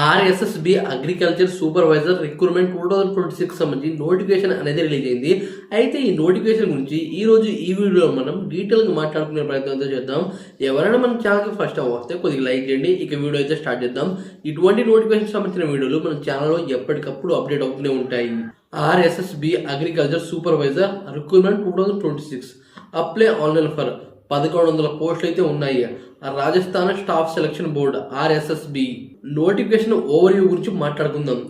ఆర్ఎస్ఎస్బి agriculture supervisor recruitment 2026 సంబంధించి notification అనేది release అయింది. అయితే ఈ నోటిఫికేషన్ గురించి ఈ రోజు ఈ వీడియోలో మనం డీటెయిల్గా మాట్లాడుకునే ప్రయత్నం చేద్దాం. ఎవరైనా మన ఛానల్కి ఫస్ట్ టైం వస్తే కొద్దిగా లైక్ చేయండి. ఇక వీడియో అయితే స్టార్ట్ చేద్దాం. ఇటువంటి నోటిఫికేషన్ సంబంధించిన వీడియోలు మన ఛానల్లో ఎప్పటికప్పుడు అప్డేట్ అవుతూనే ఉంటాయి. RSSB agriculture supervisor recruitment 2026 apply online for 1100 పోస్టులు అయితే ఉన్నాయి. Rajasthan staff selection board RSSB notification overview గురించి మాట్లాడుకుందాం.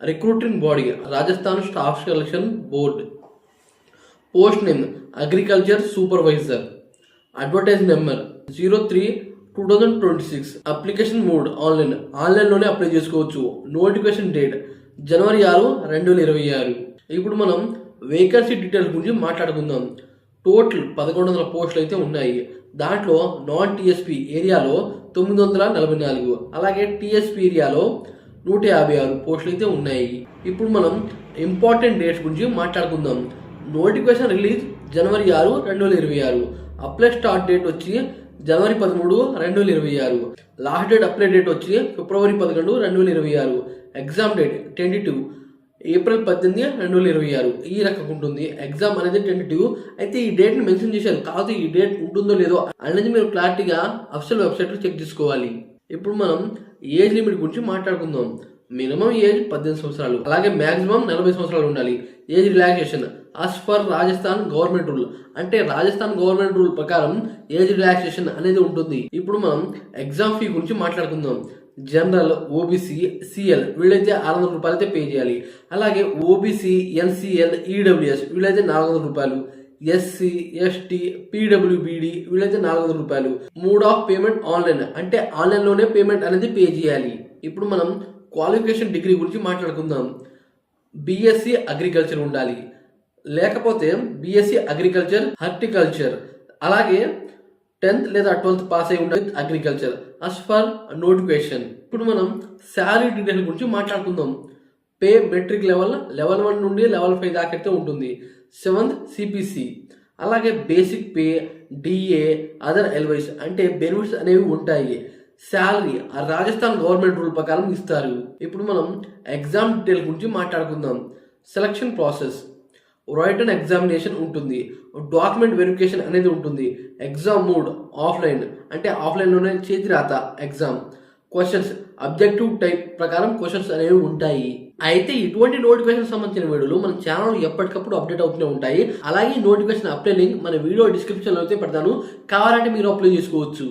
Recruiting body Rajasthan staff selection board. Post name agriculture supervisor. Advertise number 03/2026. Application mode ఆన్లైన్లోనే అప్లై చేసుకోవచ్చు. Notification date January 6, 2026. ఇప్పుడు మనం వేకెన్సీ డీటెయిల్స్ గురించి మాట్లాడుకుందాం. టోటల్ 1100 పోస్టులు అయితే ఉన్నాయి. దాంట్లో నాన్ టీఎస్పీ ఏరియాలో 944, అలాగే టీఎస్పీ ఏరియాలో 156 పోస్టులు అయితే ఉన్నాయి. ఇప్పుడు మనం ఇంపార్టెంట్ డేట్స్ గురించి మాట్లాడుకుందాం. నోటిఫికేషన్ రిలీజ్ జనవరి 6, 2026. అప్లై స్టార్ట్ డేట్ వచ్చి జనవరి 13, 2026. లాస్ట్ డేట్ అప్లై డేట్ వచ్చి ఫిబ్రవరి 11, 2026. Exam date 22 April 18, 2026. ఈ రకంగా ఉంటుంది. ఎగ్జామ్ అనేది 22. అయితే ఈ డేట్ని మెన్షన్ చేశారు, కాదు ఈ డేట్ ఉంటుందో లేదో అనేది మీరు క్లారిటీగా అఫీషియల్ వెబ్సైట్లో చెక్ చేసుకోవాలి. ఇప్పుడు మనం ఏజ్ లిమిట్ గురించి మాట్లాడుకుందాం. మినిమం ఏజ్ 18 సంవత్సరాలు, అలాగే మ్యాక్సిమం 40 సంవత్సరాలు ఉండాలి. Age relaxation as for Rajasthan government rule, అంటే రాజస్థాన్ గవర్నమెంట్ రూల్ ప్రకారం ఏజ్ రిలాక్సేషన్ అనేది ఉంటుంది. ఇప్పుడు మనం ఎగ్జామ్ ఫీ గురించి మాట్లాడుకుందాం. జనరల్, ఓబీసీ, సిఎల్ వీళ్ళైతే 600 రూపాయలు అయితే పే చేయాలి. అలాగే ఓబీసీ, ఎన్సిఎల్, ఈడబ్ల్యూఎస్ వీళ్ళైతే 400 రూపాయలు. ఎస్సీ, ఎస్టీ, పీడబ్ల్యూబీడి వీళ్ళైతే 400 రూపాయలు. మోడ్ ఆఫ్ పేమెంట్ ఆన్లైన్, అంటే ఆన్లైన్లోనే పేమెంట్ అనేది పే చేయాలి. ఇప్పుడు మనం క్వాలిఫికేషన్ డిగ్రీ గురించి మాట్లాడుకుందాం. బీఎస్సీ అగ్రికల్చర్ ఉండాలి, లేకపోతే బీఎస్సీ అగ్రికల్చర్ హార్టికల్చర్, అలాగే 10th లేదా 12th పాస్ అయి ఉండాలి అగ్రికల్చర్ అస్ ఫర్ నోటిఫికేషన్. ఇప్పుడు మనం శాలరీ డీటెయిల్ గురించి మాట్లాడుకుందాం. పే మెట్రిక్ లెవెల్ 1 నుండి లెవెల్ 5 దాకా అయితే ఉంటుంది. 7th సిపిసి, అలాగే బేసిక్ పే, డిఏ, అదర్ ఎల్వైస్ అంటే బెనిఫిట్స్ అనేవి ఉంటాయి. శాలరీ రాజస్థాన్ గవర్నమెంట్ రూల్ ప్రకారం ఇస్తారు. ఇప్పుడు మనం ఎగ్జామ్ డీటెయిల్ గురించి మాట్లాడుకుందాం. సెలక్షన్ ప్రాసెస్, రిటన్ ఎగ్జామినేషన్ ఉంటుంది, డాక్యుమెంట్ వెరిఫికేషన్ అనేది ఉంటుంది. ఎగ్జామ్ మోడ్ ఆఫ్లైన్, అంటే ఆఫ్లైన్లోనే చేతి రాత ఎగ్జామ్. క్వశ్చన్స్ అబ్జెక్టివ్ టైప్ ప్రకారం క్వశ్చన్స్ అనేవి ఉంటాయి. అయితే ఇటువంటి నోటిఫికేషన్ సంబంధించిన వీడియోలు మన ఛానల్ ఎప్పటికప్పుడు అప్డేట్ అవుతూనే ఉంటాయి. అలాగే నోటిఫికేషన్ అప్లై లింక్ మన వీడియో డిస్క్రిప్షన్లో అయితే పెడతాను, కావాలంటే మీరు అప్లై చేసుకోవచ్చు.